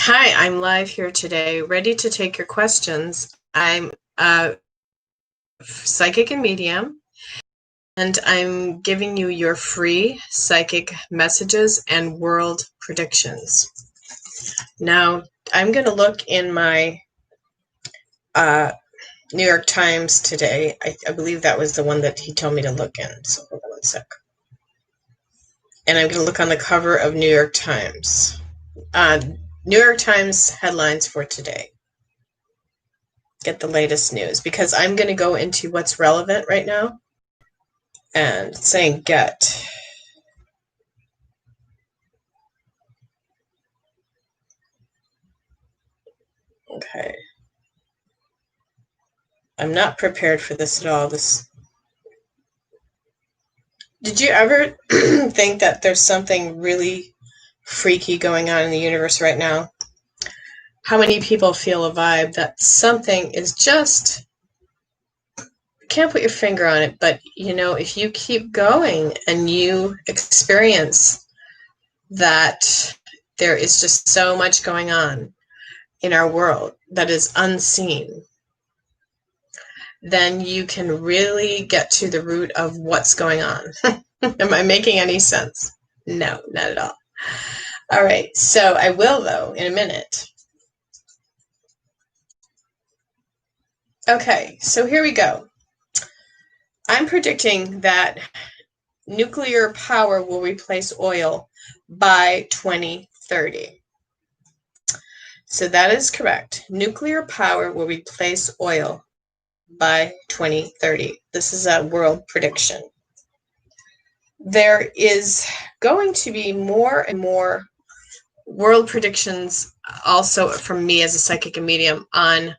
Hi, I'm live here today, ready to take your questions. I'm a psychic and medium, and I'm giving you your free psychic messages and world predictions. Now, I'm going to look in my New York Times today. I believe that was the one that he told me to look in, so hold on one sec. And I'm going to look on the cover of New York Times. New York Times headlines for today. Get the latest news, because I'm going to go into what's relevant right now and saying get. Okay. I'm not prepared for this at all. Did you ever think that there's something really freaky going on in the universe right now? How many people feel a vibe that something is just, you can't put your finger on it, but if you keep going and you experience that there is just so much going on in our world that is unseen, then you can really get to the root of what's going on. Am I making any sense? No, not at all. All right, so I will, though, in a minute. Okay, so here we go. I'm predicting that nuclear power will replace oil by 2030. So that is correct. Nuclear power will replace oil by 2030. This is a world prediction. There is going to be more and more world predictions also from me as a psychic and medium on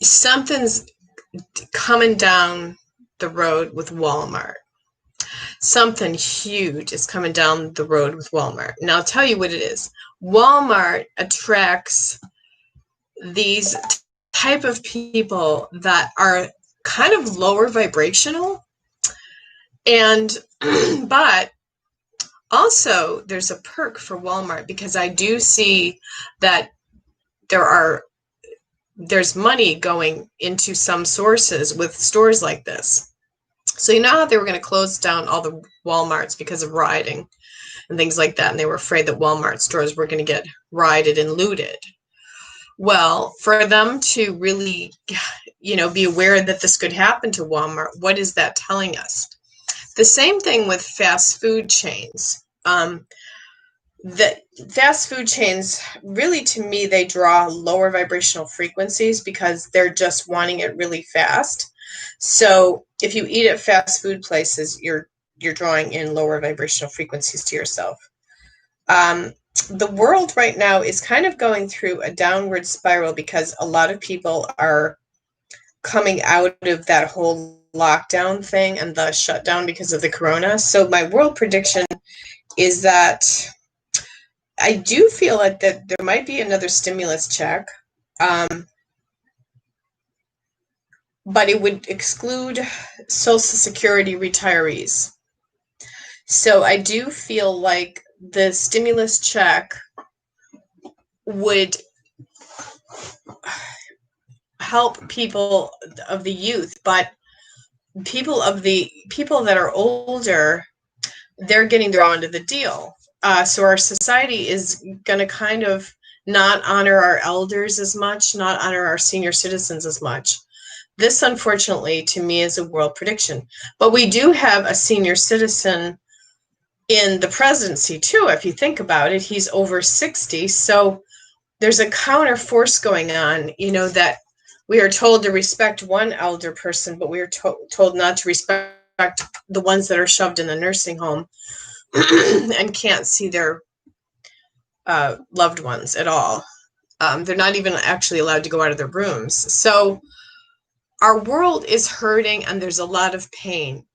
something's coming down the road with Walmart. Something huge is coming down the road with Walmart. Now, I'll tell you what it is. Walmart attracts these type of people that are kind of lower vibrational, and but also there's a perk for Walmart, because I do see that there's money going into some sources with stores like this. So you know how they were going to close down all the Walmarts because of rioting and things like that, and they were afraid that Walmart stores were going to get rioted and looted. Well, for them to really, be aware that this could happen to Walmart, what is that telling us? The same thing with fast food chains. The fast food chains, really, to me, they draw lower vibrational frequencies because they're just wanting it really fast. So if you eat at fast food places, you're drawing in lower vibrational frequencies to yourself. The world right now is kind of going through a downward spiral because a lot of people are coming out of that whole lockdown thing and the shutdown because of the corona. So my world prediction is that I do feel like that there might be another stimulus check, but it would exclude Social Security retirees. So I do feel like the stimulus check would help people of the youth, but people that are older, they're getting drawn into the deal. So our society is going to kind of not honor our elders as much, not honor our senior citizens as much. This, unfortunately, to me, is a world prediction. But we do have a senior citizen in the presidency, too, if you think about it. He's over 60, so there's a counter force going on, that we are told to respect one elder person, but we are told not to respect the ones that are shoved in the nursing home and can't see their loved ones at all. They're not even actually allowed to go out of their rooms. So our world is hurting, and there's a lot of pain.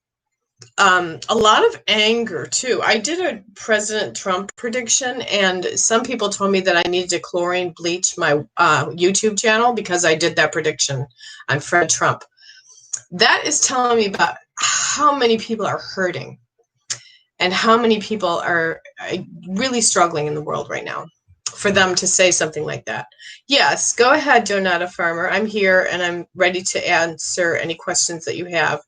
A lot of anger, too. I did a President Trump prediction, and some people told me that I needed to chlorine bleach my YouTube channel because I did that prediction on Fred Trump. That is telling me about how many people are hurting. and how many people are really struggling in the world right now for them to say something like that. Yes, go ahead, Donata Farmer. I'm here and I'm ready to answer any questions that you have.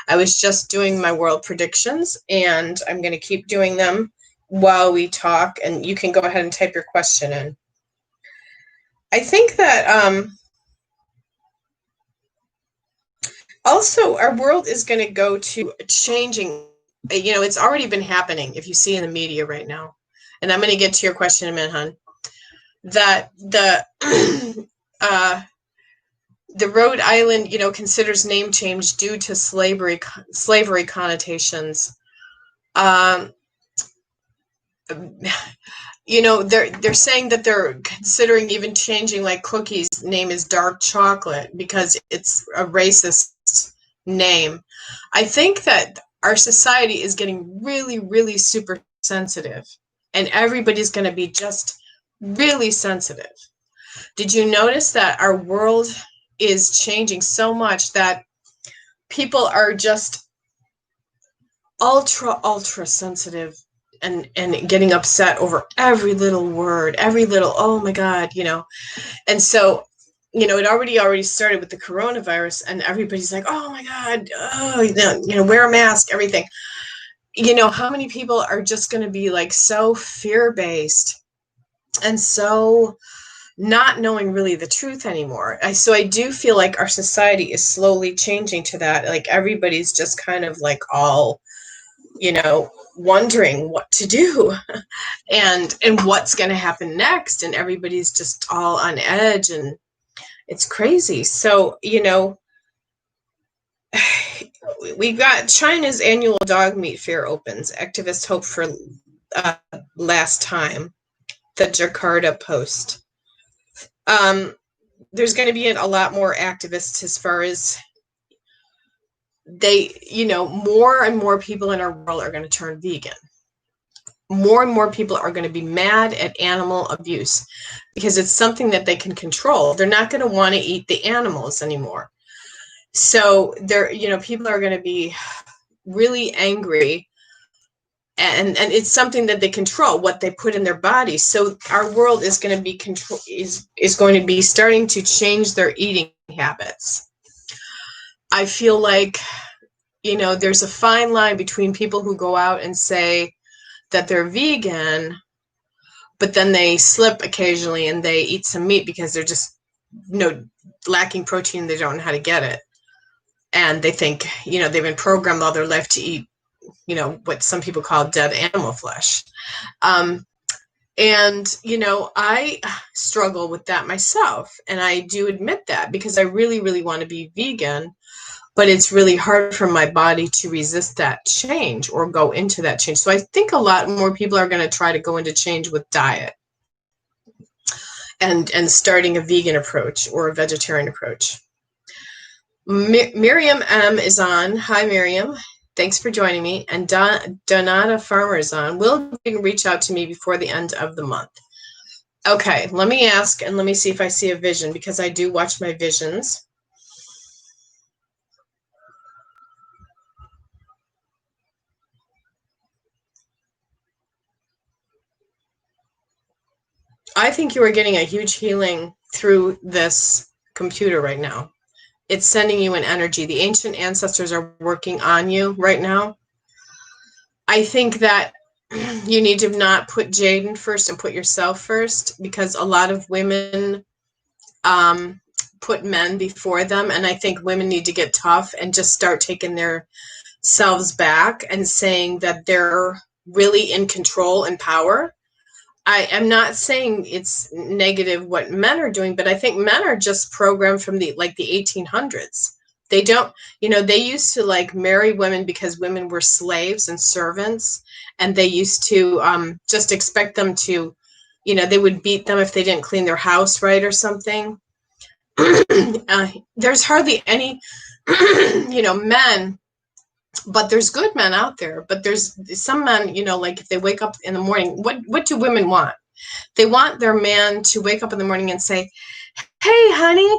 I was just doing my world predictions, and I'm going to keep doing them while we talk, and you can go ahead and type your question in. I think that also our world is going to go to changing. You know, it's already been happening if you see in the media right now. And I'm going to get to your question in a minute, hon. That the Rhode Island, you know, considers name change due to slavery connotations. You know, they're saying that they're considering even changing, like Cookie's name is dark chocolate because it's a racist name. I think that our society is getting really, really super sensitive, and everybody's going to be just really sensitive. Did you notice that our world is changing so much that people are just ultra sensitive and getting upset over every little word, every little, oh my God, you know. And so, you know, it already started with the coronavirus, and everybody's like, oh my God, oh, you know, wear a mask, everything. You know, how many people are just going to be like so fear-based and so not knowing really the truth anymore. So I do feel like our society is slowly changing to that. Like everybody's just kind of like all, you know, wondering what to do and what's going to happen next. And everybody's just all on edge, and it's crazy. So, you know, we got China's annual dog meat fair opens. Activists hope for last time. The Jakarta Post. There's going to be a lot more activists as far as they, you know, more and more people in our world are going to turn vegan. More and more people are going to be mad at animal abuse because it's something that they can control. They're not going to want to eat the animals anymore. So they're, you know, people are going to be really angry, and it's something that they control, what they put in their bodies. So our world is going to be is going to be starting to change their eating habits. I feel like, you know, there's a fine line between people who go out and say that they're vegan, but then they slip occasionally and they eat some meat because they're just, you know, lacking protein. They don't know how to get it. And they think, you know, they've been programmed all their life to eat, you know, what some people call dead animal flesh. And, you know, I struggle with that myself. And I do admit that because I really, really want to be vegan, but it's really hard for my body to resist that change or go into that change. So I think a lot more people are going to try to go into change with diet and starting a vegan approach or a vegetarian approach. Miriam M is on. Hi, Miriam. Thanks for joining me. And Donata Farmer is on. Will you can reach out to me before the end of the month? Okay, let me ask and let me see if I see a vision, because I do watch my visions. I think you are getting a huge healing through this computer right now. It's sending you an energy. The ancient ancestors are working on you right now. I think that you need to not put Jaden first and put yourself first, because a lot of women put men before them. And I think women need to get tough and just start taking their selves back and saying that they're really in control and power. I am not saying it's negative what men are doing, but I think men are just programmed from the 1800s. They don't, you know, they used to like marry women because women were slaves and servants, and they used to just expect them to, you know, they would beat them if they didn't clean their house right or something. There's hardly any, you know, men, but there's good men out there. But there's some men, you know, like if they wake up in the morning, what do women want? They want their man to wake up in the morning and say, hey, honey,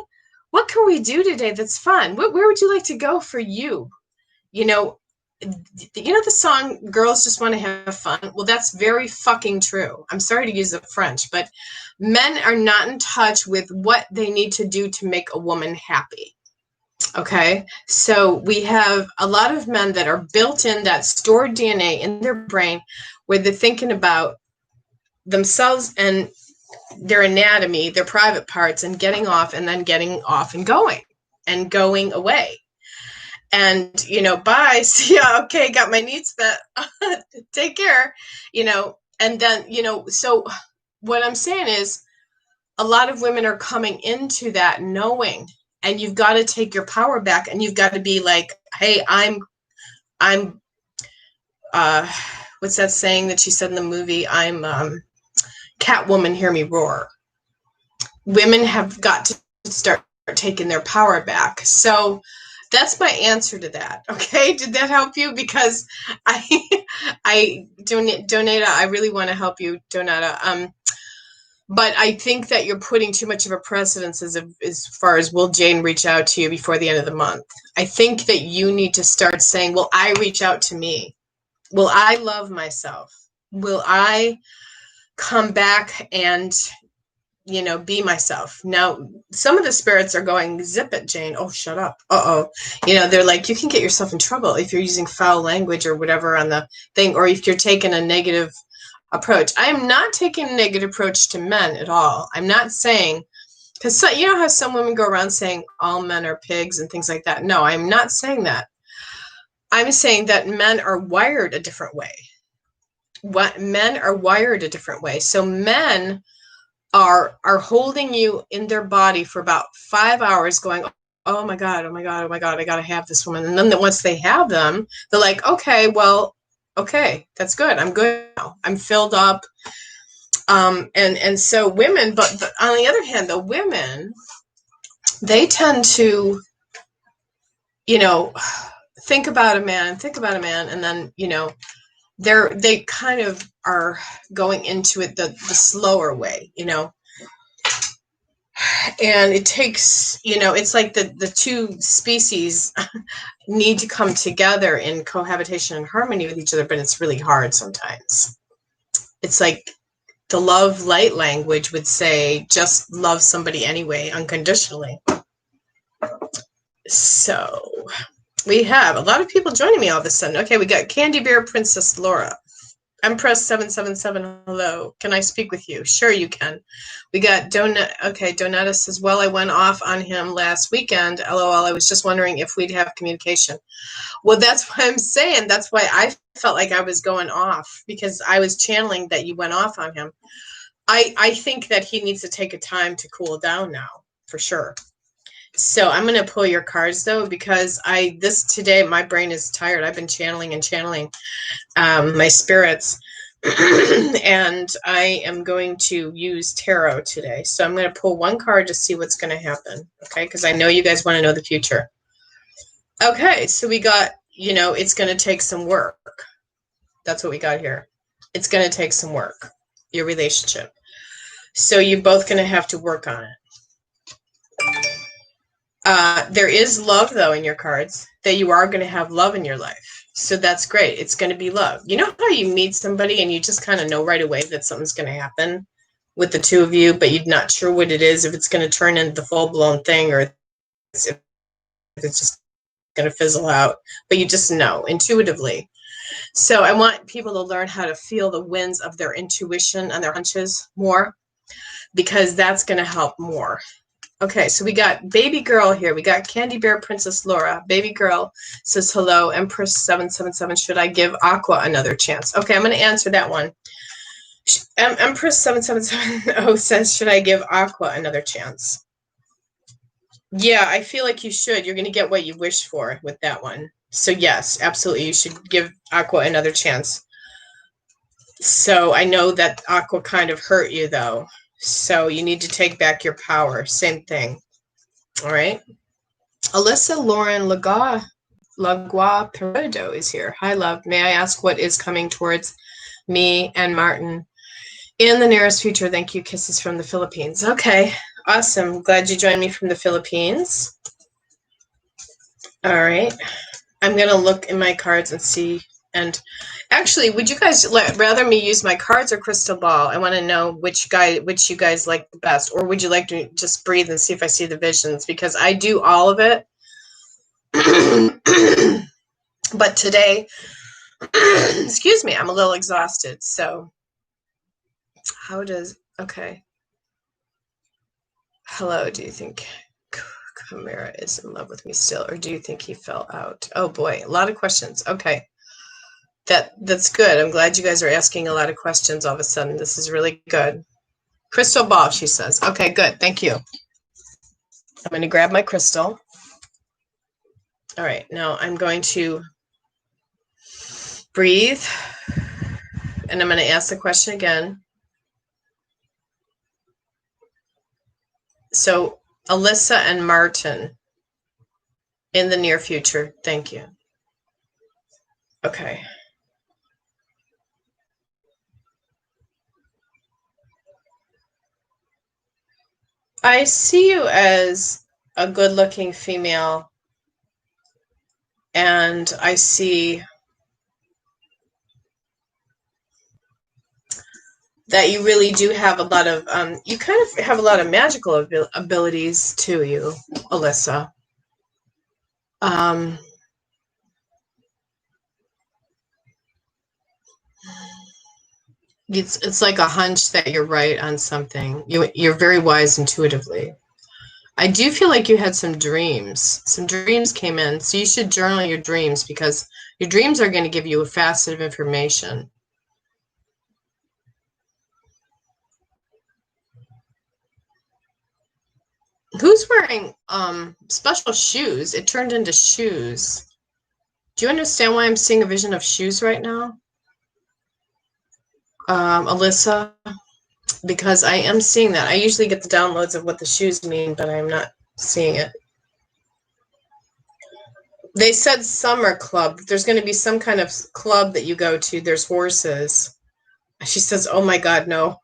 what can we do today that's fun? Where would you like to go for you? You know, you know the song "Girls Just Want to Have Fun"? Well, that's very fucking true. I'm sorry to use the French, but men are not in touch with what they need to do to make a woman happy. Okay, so we have a lot of men that are built in that stored DNA in their brain where they're thinking about themselves and their anatomy, their private parts, and getting off and then getting off and going away. And, you know, bye, see ya, okay, got my needs met, take care, you know, and then, you know, so what I'm saying is a lot of women are coming into that knowing, and you've got to take your power back, and you've got to be like, hey, I'm what's that saying that she said in the movie? I'm Catwoman, hear me roar. Women have got to start taking their power back. So that's my answer to that. Okay, did that help you? Because Donata, I really want to help you, Donata. But I think that you're putting too much of a precedence as far as will Jane reach out to you before the end of the month. I think that you need to start saying, will I reach out to me? Will I love myself? Will I come back and, you know, be myself? Now, some of the spirits are going, zip it, Jane. Oh, shut up. Uh-oh. You know, they're like, you can get yourself in trouble if you're using foul language or whatever on the thing, or if you're taking a negative approach. I am not taking a negative approach to men at all. I'm not saying, because you know how some women go around saying all men are pigs and things like that. No, I'm not saying that. I'm saying that men are wired a different way. Men are wired a different way. So men are holding you in their body for about 5 hours going, oh my God, oh my God, oh my God, I got to have this woman. And then once they have them, they're like, okay, well, okay, that's good. I'm good now. I'm filled up. And so women, but on the other hand, the women, they tend to, you know, think about a man, and then, you know, they kind of are going into it the slower way, you know. And it takes, you know, it's like the two species need to come together in cohabitation and harmony with each other, but it's really hard sometimes. It's like the love light language would say, just love somebody anyway, unconditionally. So we have a lot of people joining me all of a sudden. Okay, we got Candy Bear Princess Laura. Empress 777, hello. Can I speak with you? Sure, you can. We got Donut. Okay, Donata says, well, I went off on him last weekend. LOL, I was just wondering if we'd have communication. Well, that's why I'm saying, that's why I felt like I was going off, because I was channeling that you went off on him. I think that he needs to take a time to cool down now, for sure. So I'm going to pull your cards, though, because today my brain is tired. I've been channeling my spirits, and I am going to use tarot today. So I'm going to pull one card to see what's going to happen, okay? Because I know you guys want to know the future. Okay, so we got, you know, it's going to take some work. That's what we got here. It's going to take some work, your relationship. So you're both going to have to work on it. There is love, though, in your cards, that you are going to have love in your life. So that's great. It's going to be love. You know how you meet somebody and you just kind of know right away that something's going to happen with the two of you, but you're not sure what it is, if it's going to turn into the full-blown thing or if it's just going to fizzle out. But you just know intuitively. So I want people to learn how to feel the winds of their intuition and their hunches more, because that's going to help more. Okay, so we got baby girl here. We got Candy Bear Princess Laura. Baby girl says, hello, Empress 777. Should I give Aqua another chance? Okay, I'm going to answer that one. Empress 777 says, should I give Aqua another chance? Yeah, I feel like you should. You're going to get what you wish for with that one. So yes, absolutely, you should give Aqua another chance. So I know that Aqua kind of hurt you, though. So you need to take back your power. Same thing. All right. Alyssa Lauren Lagua Peredo is here. Hi, love. May I ask what is coming towards me and Martin in the nearest future? Thank you. Kisses from the Philippines. Okay. Awesome. Glad you joined me from the Philippines. All right. I'm going to look in my cards and see. And actually, would you guys rather me use my cards or crystal ball? I want to know which you guys like the best. Or would you like to just breathe and see if I see the visions? Because I do all of it. But today, excuse me, I'm a little exhausted. So okay. Hello, do you think Chimera is in love with me still, or do you think he fell out? Oh boy, a lot of questions. Okay. That's good. I'm glad you guys are asking a lot of questions all of a sudden. This is really good. Crystal ball, she says. Okay, good. Thank you. I'm going to grab my crystal. All right, now I'm going to breathe, and I'm going to ask the question again. So, Alyssa and Martin in the near future. Thank you. Okay. I see you as a good-looking female, and I see that you really do have a lot of, you kind of have a lot of magical abilities to you, Alyssa. It's like a hunch that you're right on something. You're very wise intuitively. I do feel like you had some dreams. Some dreams came in, so you should journal your dreams because your dreams are going to give you a facet of information. Who's wearing special shoes? It turned into shoes. Do you understand why I'm seeing a vision of shoes right now? Alyssa, because I am seeing that. I usually get the downloads of what the shoes mean, but I'm not seeing it. They said summer club. There's going to be some kind of club that you go to. There's horses. She says, oh my God, no.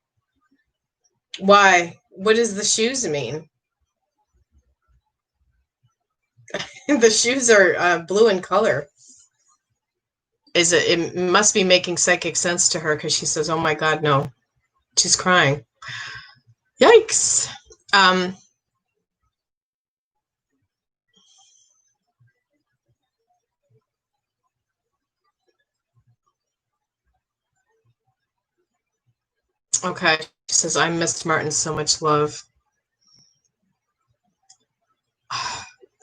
Why? What does the shoes mean? The shoes are blue in color. It must be making psychic sense to her because she says, oh my God, no. She's crying. Yikes. Okay. She says, I missed Martin so much love.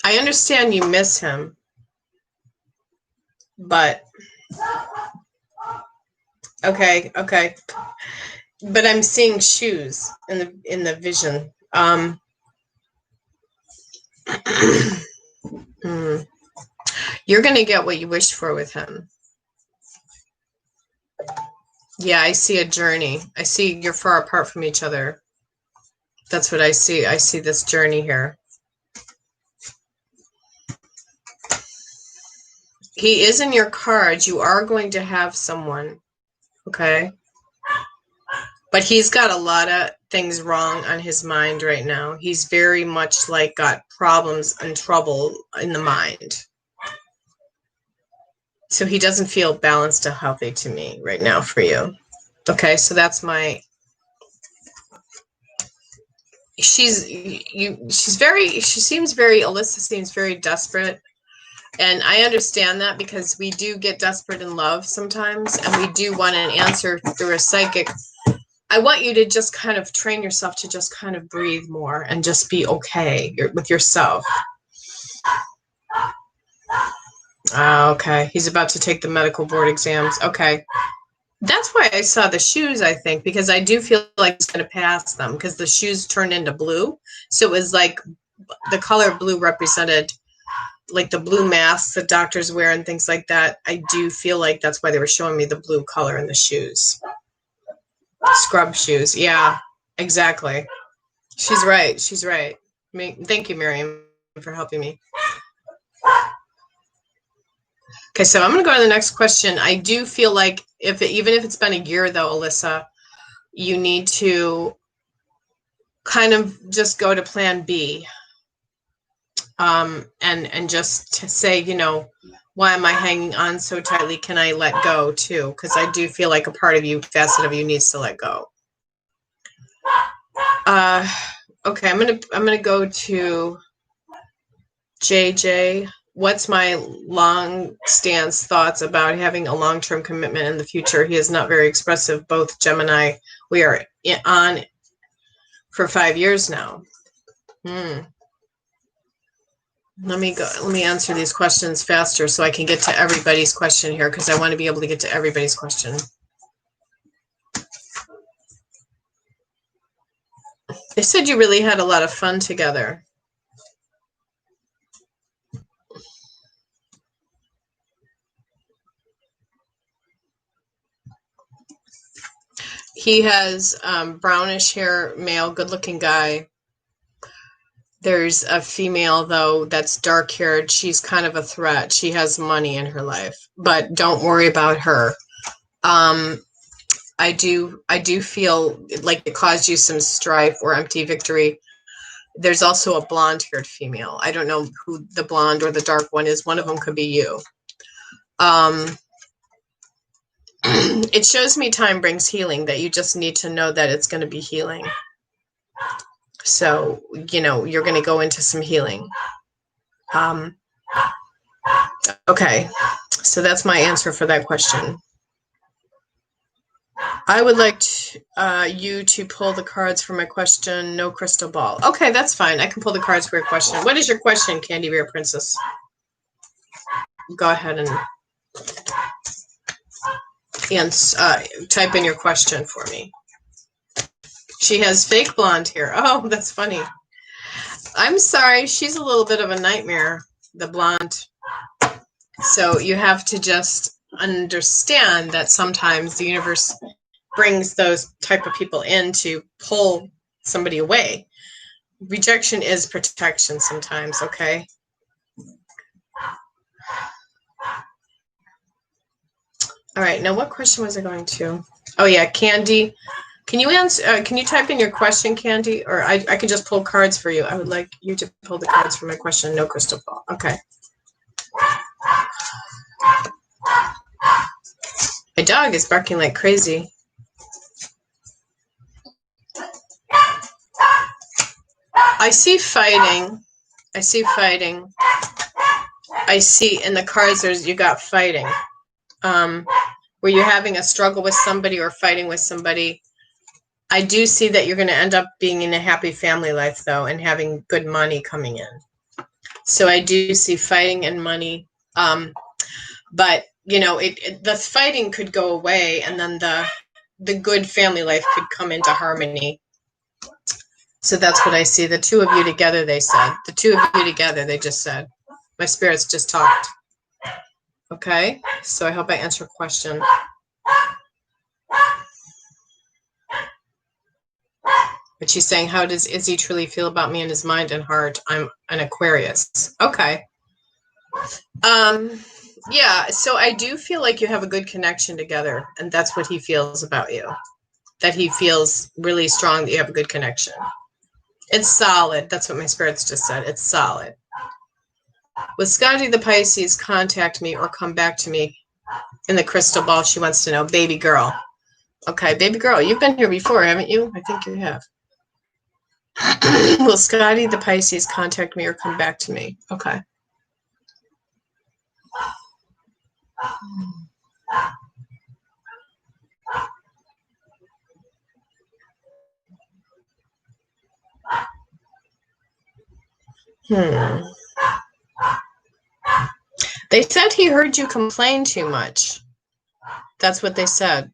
I understand you miss him, but okay. But I'm seeing shoes in the vision. You're going to get what you wish for with him. Yeah, I see a journey. I see you're far apart from each other. That's what I see. I see this journey here. He is in your cards. You are going to have someone, okay? But he's got a lot of things wrong on his mind right now. He's very much like got problems and trouble in the mind. So he doesn't feel balanced or healthy to me right now for you. Okay, so that's my... Alyssa seems very desperate. And I understand that because we do get desperate in love sometimes, and we do want an answer through a psychic. I want you to just kind of train yourself to just kind of breathe more and just be okay with yourself. Okay. He's about to take the medical board exams. Okay. That's why I saw the shoes, I think, because I do feel like he's going to pass them because the shoes turned into blue. So it was like the color blue represented like the blue masks that doctors wear and things like that. I do feel like that's why they were showing me the blue color in the shoes. Scrub shoes. Yeah, exactly. She's right. Thank you, Miriam, for helping me. Okay, so I'm going to go to the next question. I do feel like even if it's been a year, though, Alyssa, you need to kind of just go to plan B. And just to say, Why am I hanging on so tightly? Can I let go too? Because I do feel like a part of you, facet of you, needs to let go. Okay, I'm gonna go to JJ. What's my long stance thoughts about having a long-term commitment in the future? He is not very expressive. Both Gemini, we are on for 5 years now. Let me answer these questions faster so I can get to everybody's question here, because I want to be able to get to everybody's question. They said you really had a lot of fun together. He has brownish hair, male, good-looking guy. There's a female, though, that's dark-haired. She's kind of a threat. She has money in her life, but don't worry about her. I do feel like it caused you some strife or empty victory. There's also a blonde-haired female. I don't know who the blonde or the dark one is. One of them could be you. It shows me time brings healing, that you just need to know that it's going to be healing. So, you know, you're going to go into some healing. Okay, so that's my answer for that question. I would like you to pull the cards for my question. No crystal ball. Okay, that's fine. I can pull the cards for your question. What is your question, Candy Bear Princess? Go ahead and type in your question for me. She has fake blonde hair. Oh, that's funny. I'm sorry. She's a little bit of a nightmare, the blonde. So you have to just understand that sometimes the universe brings those type of people in to pull somebody away. Rejection is protection sometimes, okay? All right, now what question was I going to? Oh yeah, Candy. Can you answer? Can you type in your question, Candy? Or I can just pull cards for you. I would like you to pull the cards for my question. No crystal ball. Okay. My dog is barking like crazy. I see fighting. I see fighting. I see in the cards there's you got fighting. Where you're having a struggle with somebody or fighting with somebody. I do see that you're going to end up being in a happy family life, though, and having good money coming in. So I do see fighting and money. But, you know, the fighting could go away, and then the good family life could come into harmony. So that's what I see. The two of you together, they said. The two of you together, they just said. My spirits just talked. Okay? So I hope I answered your question. But she's saying, how does Izzy truly feel about me in his mind and heart? I'm an Aquarius. Okay. Yeah, so I do feel like you have a good connection together, and that's what he feels about you. That he feels really strong that you have a good connection. It's solid. That's what my spirits just said. It's solid. Will Scotty the Pisces contact me or come back to me in the crystal ball? She wants to know. Baby girl. Okay, baby girl, you've been here before, haven't you? I think you have. Will Scotty the Pisces contact me or come back to me? Okay. They said he heard you complain too much. That's what they said.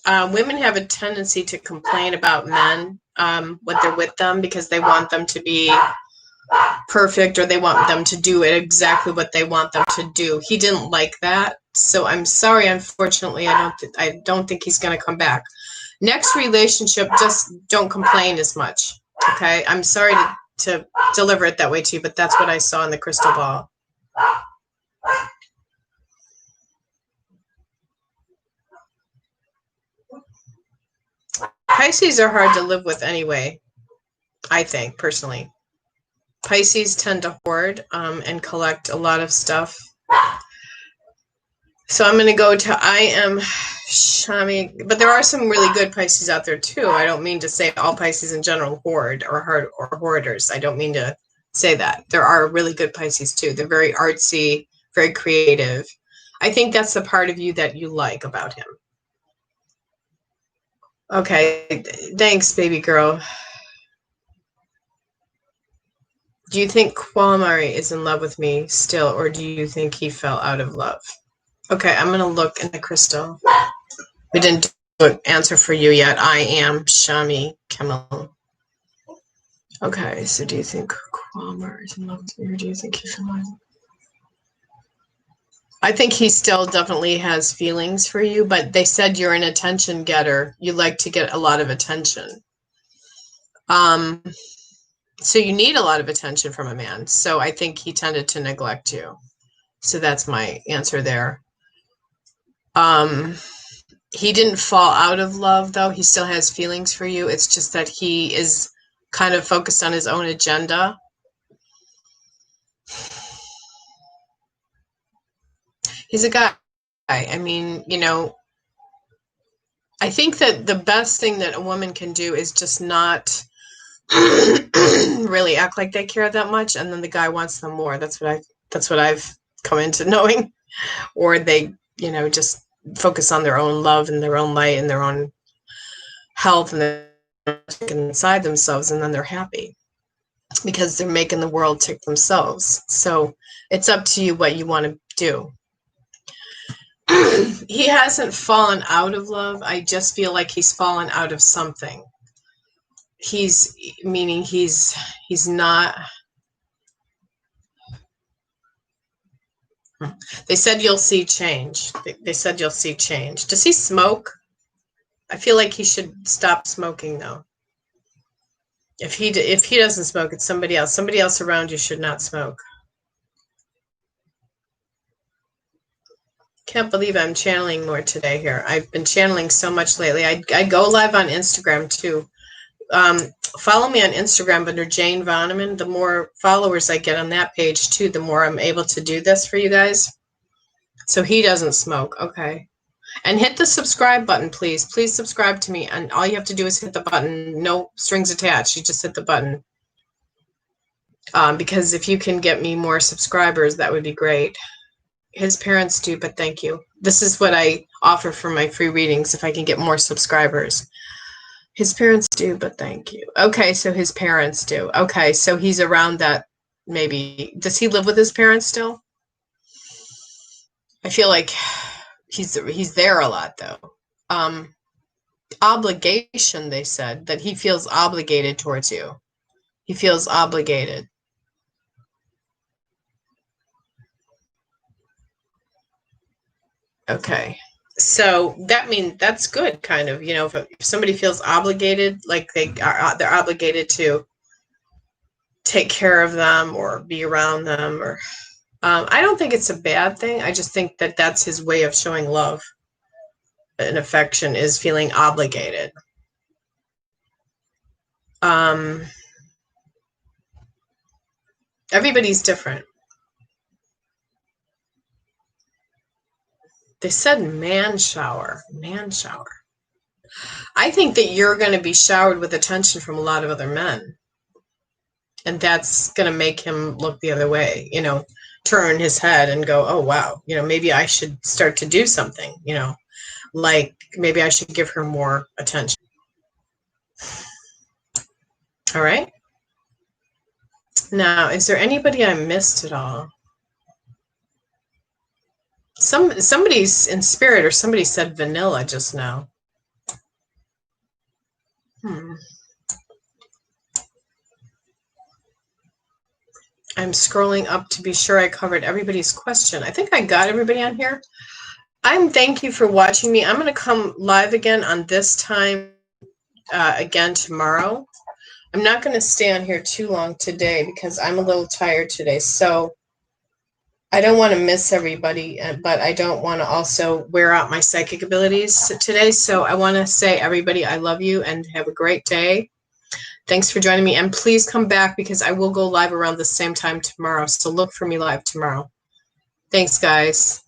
Women have a tendency to complain about men when they're with them because they want them to be perfect or they want them to do it exactly what they want them to do. He didn't like that. So I'm sorry, unfortunately, I don't think he's going to come back. Next relationship, just don't complain as much. Okay? I'm sorry to deliver it that way to you, but that's what I saw in the crystal ball. Pisces are hard to live with anyway, I think, personally. Pisces tend to hoard and collect a lot of stuff. So I'm going to go to I am Shami, but there are some really good Pisces out there too. I don't mean to say all Pisces in general hoard or hoarders. I don't mean to say that. There are really good Pisces too. They're very artsy, very creative. I think that's the part of you that you like about him. Okay, thanks, baby girl. Do you think Kwamari is in love with me still, or do you think he fell out of love? Okay, I'm going to look in the crystal. We didn't do an answer for you yet. I am Shami Kemal. Okay, so do you think Kwamari is in love with me, or do you think he fell out of love? I think he still definitely has feelings for you, but they said you're an attention getter. You like to get a lot of attention. So you need a lot of attention from a man. So I think he tended to neglect you. So that's my answer there. He didn't fall out of love, though. He still has feelings for you. It's just that he is kind of focused on his own agenda. He's a guy. I mean, you know, I think that the best thing that a woman can do is just not really act like they care that much, and then the guy wants them more. That's what I've come into knowing. Or they, you know, just focus on their own love and their own light and their own health, and they're inside themselves, and then they're happy because they're making the world tick themselves. So it's up to you what you want to do. He hasn't fallen out of love. I just feel like he's fallen out of something. He's not. They said you'll see change. They said you'll see change. Does he smoke? I feel like he should stop smoking, though. If he doesn't smoke, it's somebody else. Somebody else around you should not smoke. Can't believe I'm channeling more today here. I've been channeling so much lately. I go live on Instagram too. Follow me on Instagram under Jane Voneman. The more followers I get on that page too, the more I'm able to do this for you guys. So he doesn't smoke. Okay. And hit the subscribe button, please. Please subscribe to me. And all you have to do is hit the button. No strings attached. You just hit the button. Because if you can get me more subscribers, that would be great. His parents do, but thank you. This is what I offer for my free readings if I can get more subscribers. His parents do, but thank you. Okay, so his parents do. Okay, so he's around that maybe. Does he live with his parents still? I feel like he's there a lot, though. Obligation, they said, that he feels obligated towards you. He feels obligated. Okay. So that's good, kind of, you know, if somebody feels obligated, like they're obligated to take care of them or be around them, or I don't think it's a bad thing. I just think that that's his way of showing love and affection, is feeling obligated. Everybody's different. They said man shower. I think that you're going to be showered with attention from a lot of other men. And that's going to make him look the other way, you know, turn his head and go, oh, wow, you know, maybe I should start to do something, you know, like maybe I should give her more attention. All right. Now, is there anybody I missed at all? Somebody's in spirit, or somebody said vanilla just now. I'm scrolling up to be sure I covered everybody's question. I think I got everybody on here. Thank you for watching me. I'm going to come live again on this time again tomorrow. I'm not going to stay on here too long today because I'm a little tired today. So I don't want to miss everybody, but I don't want to also wear out my psychic abilities today. So I want to say, everybody, I love you and have a great day. Thanks for joining me. And please come back because I will go live around the same time tomorrow. So look for me live tomorrow. Thanks, guys.